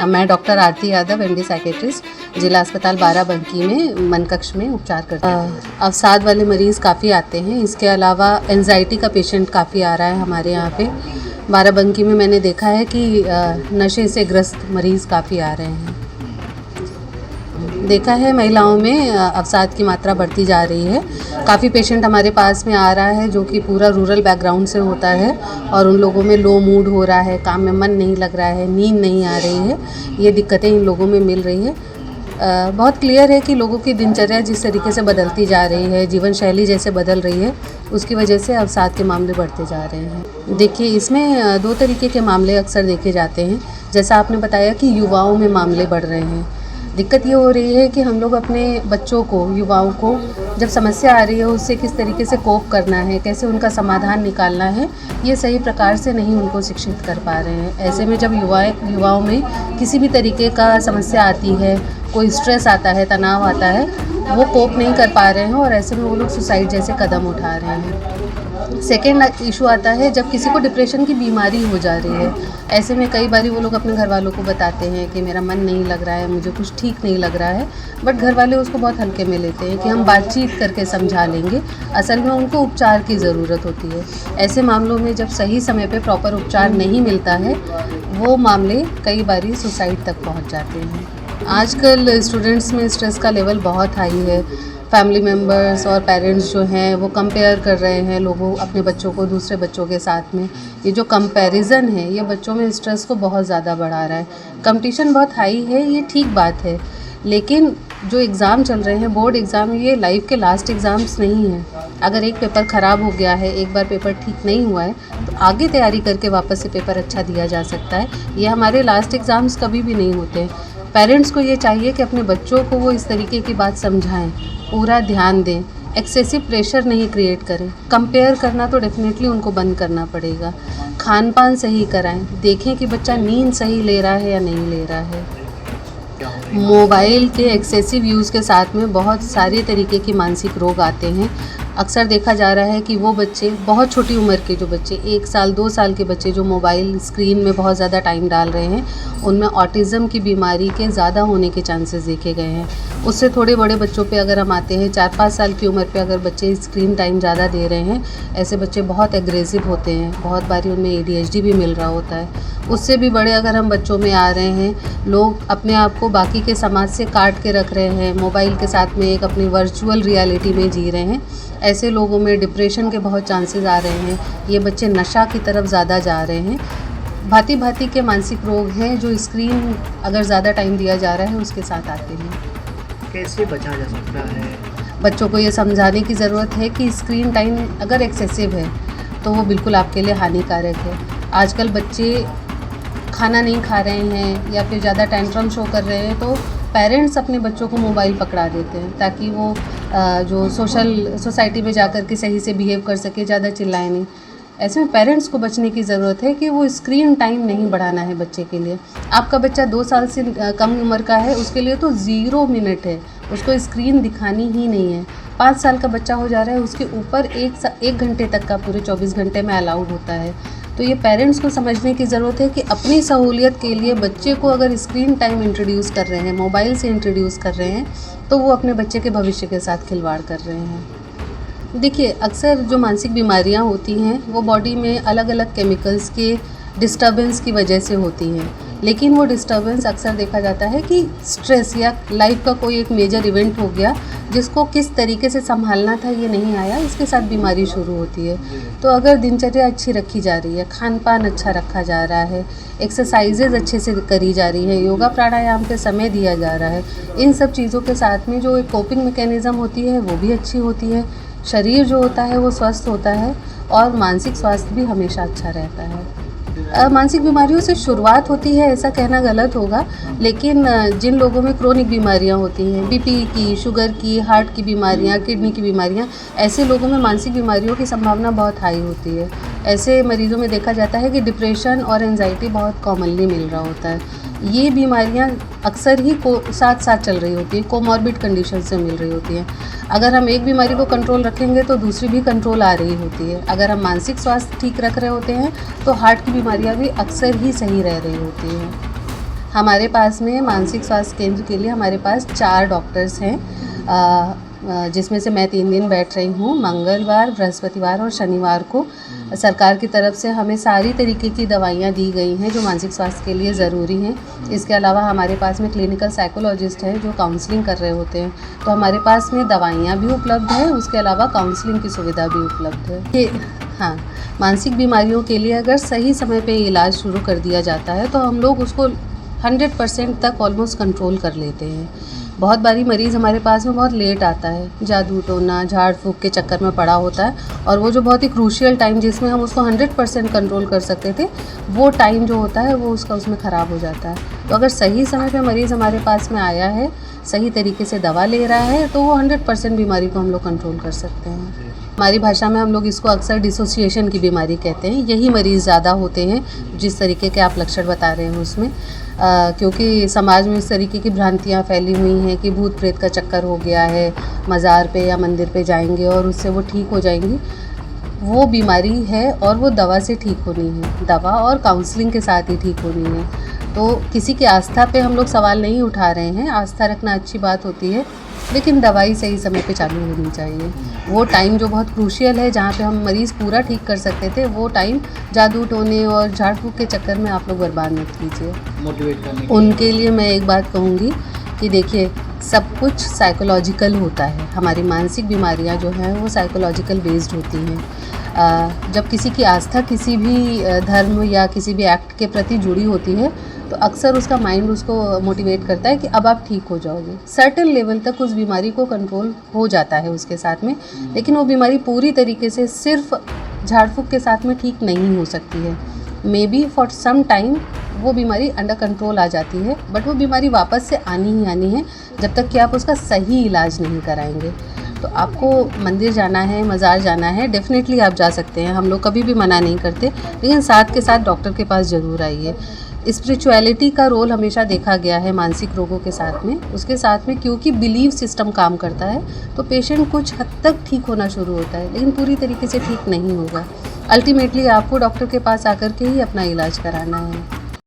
मैं doctor Aarti Yadav MD psychiatrist जिला अस्पताल बाराबंकी में मन कक्ष में उपचार करती हूँ। अवसाद वाले मरीज़ काफ़ी आते हैं। इसके अलावा एंजाइटी का पेशेंट काफ़ी आ रहा है हमारे यहाँ पे। बाराबंकी में मैंने देखा है कि नशे से ग्रस्त मरीज़ काफ़ी आ रहे हैं। देखा है महिलाओं में अवसाद की मात्रा बढ़ती जा रही है। काफ़ी पेशेंट हमारे पास में आ रहा है जो कि पूरा रूरल बैकग्राउंड से होता है और उन लोगों में लो मूड हो रहा है, काम में मन नहीं लग रहा है, नींद नहीं आ रही है। ये दिक्कतें इन लोगों में मिल रही है। बहुत क्लियर है कि लोगों की दिनचर्या जिस तरीके से बदलती जा रही है, जीवन शैली जैसे बदल रही है, उसकी वजह से अवसाद के मामले बढ़ते जा रहे हैं। देखिए, इसमें 2 तरीके के मामले अक्सर देखे जाते हैं। जैसा आपने बताया कि युवाओं में मामले बढ़ रहे हैं। दिक्कत ये हो रही है कि हम लोग अपने बच्चों को, युवाओं को जब समस्या आ रही है उससे किस तरीके से कोप करना है, कैसे उनका समाधान निकालना है, ये सही प्रकार से नहीं उनको शिक्षित कर पा रहे हैं। ऐसे में जब युवाओं में किसी भी तरीके का समस्या आती है, कोई स्ट्रेस आता है, तनाव आता है, वो कोप नहीं कर पा रहे हैं और ऐसे में वो लोग सुसाइड जैसे कदम उठा रहे हैं। सेकेंड इशू आता है जब किसी को डिप्रेशन की बीमारी हो जा रही है। ऐसे में कई बार वो लोग अपने घर वालों को बताते हैं कि मेरा मन नहीं लग रहा है, मुझे कुछ ठीक नहीं लग रहा है, बट घर वाले उसको बहुत हल्के में लेते हैं कि हम बातचीत करके समझा लेंगे। असल में उनको उपचार की ज़रूरत होती है। ऐसे मामलों में जब सही समय पे प्रॉपर उपचार नहीं मिलता है, वो मामले कई बार सुसाइड तक पहुँच जाते हैं। आजकल स्टूडेंट्स में स्ट्रेस का लेवल बहुत हाई है। फैमिली मेम्बर्स और पेरेंट्स जो हैं वो कंपेयर कर रहे हैं लोगों अपने बच्चों को दूसरे बच्चों के साथ में। ये जो कंपैरिजन है ये बच्चों में स्ट्रेस को बहुत ज़्यादा बढ़ा रहा है। कंपटीशन बहुत हाई है, ये ठीक बात है, लेकिन जो एग्ज़ाम चल रहे हैं, बोर्ड एग्ज़ाम, ये लाइफ के लास्ट एग्ज़ाम्स नहीं हैं। अगर एक पेपर ख़राब हो गया है, एक बार पेपर ठीक नहीं हुआ है, तो आगे तैयारी करके वापस से पेपर अच्छा दिया जा सकता है। ये हमारे लास्ट एग्ज़ाम्स कभी भी नहीं होते हैं। पेरेंट्स को ये चाहिए कि अपने बच्चों को वो इस तरीके की बात समझाएं, पूरा ध्यान दें, एक्सेसिव प्रेशर नहीं क्रिएट करें। कंपेयर करना तो डेफिनेटली उनको बंद करना पड़ेगा। खान पान सही कराएं, देखें कि बच्चा नींद सही ले रहा है या नहीं ले रहा है। मोबाइल के एक्सेसिव यूज़ के साथ में बहुत सारे तरीके के मानसिक रोग आते हैं। अक्सर देखा जा रहा है कि वो बच्चे, बहुत छोटी उम्र के जो बच्चे, 1 साल 2 साल के बच्चे जो मोबाइल स्क्रीन में बहुत ज़्यादा टाइम डाल रहे हैं, उनमें ऑटिज़म की बीमारी के ज़्यादा होने के चांसेस देखे गए हैं। उससे थोड़े बड़े बच्चों पे अगर हम आते हैं, 4-5 साल की उम्र पे अगर बच्चे स्क्रीन टाइम ज़्यादा दे रहे हैं, ऐसे बच्चे बहुत एग्रेसिव होते हैं। बहुत बारी उनमें ADHD भी मिल रहा होता है। उससे भी बड़े अगर हम बच्चों में आ रहे हैं, लोग अपने आप को बाकी के समाज से काट के रख रहे हैं, मोबाइल के साथ में एक अपनी वर्चुअल रियलिटी में जी रहे हैं, ऐसे लोगों में डिप्रेशन के बहुत चांसेस आ रहे हैं। ये बच्चे नशा की तरफ ज़्यादा जा रहे हैं। भांति भांति के मानसिक रोग हैं जो स्क्रीन अगर ज़्यादा टाइम दिया जा रहा है उसके साथ आते हैं। कैसे बचा जा सकता है? बच्चों को ये समझाने की ज़रूरत है कि स्क्रीन टाइम अगर एक्सेसिव है तो वो बिल्कुल आपके लिए हानिकारक है। आजकल बच्चे खाना नहीं खा रहे हैं या फिर ज़्यादा टेंट्रम शो कर रहे हैं, तो पेरेंट्स अपने बच्चों को मोबाइल पकड़ा देते हैं ताकि वो जो सोसाइटी में जाकर के सही से बिहेव कर सके, ज़्यादा चिल्लाए नहीं। ऐसे में पेरेंट्स को बचने की ज़रूरत है कि वो स्क्रीन टाइम नहीं बढ़ाना है बच्चे के लिए। आपका बच्चा 2 साल से कम उम्र का है, उसके लिए तो 0 मिनट है, उसको स्क्रीन दिखानी ही नहीं है। 5 साल का बच्चा हो जा रहा है, उसके ऊपर 1 घंटे तक का पूरे 24 घंटे में अलाउड होता है। तो ये पेरेंट्स को समझने की ज़रूरत है कि अपनी सहूलियत के लिए बच्चे को अगर स्क्रीन टाइम इंट्रोड्यूस कर रहे हैं, मोबाइल से इंट्रोड्यूस कर रहे हैं, तो वो अपने बच्चे के भविष्य के साथ खिलवाड़ कर रहे हैं। देखिए, अक्सर जो मानसिक बीमारियां होती हैं वो बॉडी में अलग अलग केमिकल्स के डिस्टर्बेंस की वजह से होती हैं, लेकिन वो डिस्टर्बेंस अक्सर देखा जाता है कि स्ट्रेस या लाइफ का कोई एक मेजर इवेंट हो गया जिसको किस तरीके से संभालना था ये नहीं आया, इसके साथ बीमारी शुरू होती है। तो अगर दिनचर्या अच्छी रखी जा रही है, खान पान अच्छा रखा जा रहा है, एक्सरसाइजेज अच्छे से करी जा रही है, योगा प्राणायाम पे समय दिया जा रहा है, इन सब चीज़ों के साथ में जो एक कोपिंग मैकेनिज़्म होती है वो भी अच्छी होती है, शरीर जो होता है वो स्वस्थ होता है और मानसिक स्वास्थ्य भी हमेशा अच्छा रहता है। मानसिक बीमारियों से शुरुआत होती है ऐसा कहना गलत होगा, लेकिन जिन लोगों में क्रोनिक बीमारियां होती हैं, BP की, शुगर की, हार्ट की बीमारियां, किडनी की बीमारियां, ऐसे लोगों में मानसिक बीमारियों की संभावना बहुत हाई होती है। ऐसे मरीजों में देखा जाता है कि डिप्रेशन और एंजाइटी बहुत कॉमनली मिल रहा होता है। ये बीमारियां अक्सर ही साथ साथ चल रही होती हैं, कोमॉर्बिड कंडीशन से मिल रही होती हैं। अगर हम एक बीमारी को कंट्रोल रखेंगे तो दूसरी भी कंट्रोल आ रही होती है। अगर हम मानसिक स्वास्थ्य ठीक रख रहे होते हैं तो हार्ट की बीमारियां भी अक्सर ही सही रह रही होती हैं। हमारे पास में मानसिक स्वास्थ्य केंद्र के लिए हमारे पास 4 डॉक्टर्स हैं, जिसमें से मैं 3 दिन बैठ रही हूँ। मंगलवार, बृहस्पतिवार और शनिवार को सरकार की तरफ से हमें सारी तरीके की दवाइयाँ दी गई हैं जो मानसिक स्वास्थ्य के लिए ज़रूरी हैं। इसके अलावा हमारे पास में क्लिनिकल साइकोलॉजिस्ट हैं जो काउंसलिंग कर रहे होते हैं। तो हमारे पास में दवाइयाँ भी उपलब्ध हैं, उसके अलावा काउंसलिंग की सुविधा भी उपलब्ध है। कि हाँ, मानसिक बीमारियों के लिए अगर सही समय पे इलाज शुरू कर दिया जाता है तो हम लोग उसको 100% तक ऑलमोस्ट कंट्रोल कर लेते हैं। बहुत बारी मरीज़ हमारे पास में बहुत लेट आता है, जादू टोना झाड़ फूँक के चक्कर में पड़ा होता है, और वो जो बहुत ही क्रूशियल टाइम जिसमें हम उसको 100% कंट्रोल कर सकते थे, वो टाइम जो होता है वो उसका उसमें ख़राब हो जाता है। तो अगर सही समय पे मरीज़ हमारे पास में आया है, सही तरीके से दवा ले रहा है, तो वो 100% बीमारी को हम लोग कंट्रोल कर सकते हैं। हमारी भाषा में हम लोग इसको अक्सर डिसोसिएशन की बीमारी कहते हैं। यही मरीज़ ज़्यादा होते हैं जिस तरीके के आप लक्षण बता रहे हैं उसमें, क्योंकि समाज में इस तरीके की भ्रांतियाँ फैली हुई हैं कि भूत प्रेत का चक्कर हो गया है, मज़ार पे या मंदिर पे जाएंगे और उससे वो ठीक हो जाएंगी। वो बीमारी है और वो दवा से ठीक होनी है, दवा और काउंसलिंग के साथ ही ठीक होनी है। तो किसी की आस्था पे हम लोग सवाल नहीं उठा रहे हैं, आस्था रखना अच्छी बात होती है, लेकिन दवाई सही समय पे चालू होनी चाहिए। वो टाइम जो बहुत क्रूशियल है, जहाँ पे हम मरीज़ पूरा ठीक कर सकते थे, वो टाइम जादू टोने और झाड़ फूँक के चक्कर में आप लोग बर्बाद मत कीजिए। मोटिवेट करने उनके लिए मैं एक बात कहूँगी कि देखिए, सब कुछ साइकोलॉजिकल होता है। हमारी मानसिक बीमारियाँ जो हैं वो साइकोलॉजिकल बेस्ड होती हैं। जब किसी की आस्था किसी भी धर्म या किसी भी एक्ट के प्रति जुड़ी होती है तो अक्सर उसका माइंड उसको मोटिवेट करता है कि अब आप ठीक हो जाओगे। सर्टेन लेवल तक उस बीमारी को कंट्रोल हो जाता है उसके साथ में, लेकिन वो बीमारी पूरी तरीके से सिर्फ झाड़ फूँक के साथ में ठीक नहीं हो सकती है। Maybe for some time वो बीमारी अंडर कंट्रोल आ जाती है, बट वो बीमारी वापस से आनी ही आनी है जब तक कि आप उसका सही इलाज नहीं कराएंगे। तो आपको मंदिर जाना है, मज़ार जाना है, डेफिनेटली आप जा सकते हैं, हम लोग कभी भी मना नहीं करते, लेकिन साथ के साथ डॉक्टर के पास ज़रूर आइए। स्पिरिचुअलिटी का रोल हमेशा देखा गया है मानसिक रोगों के साथ में। उसके साथ में क्योंकि बिलीव सिस्टम काम करता है तो पेशेंट कुछ हद तक ठीक होना शुरू होता है, लेकिन पूरी तरीके से ठीक नहीं होगा। अल्टीमेटली आपको डॉक्टर के पास आकर के ही अपना इलाज कराना है।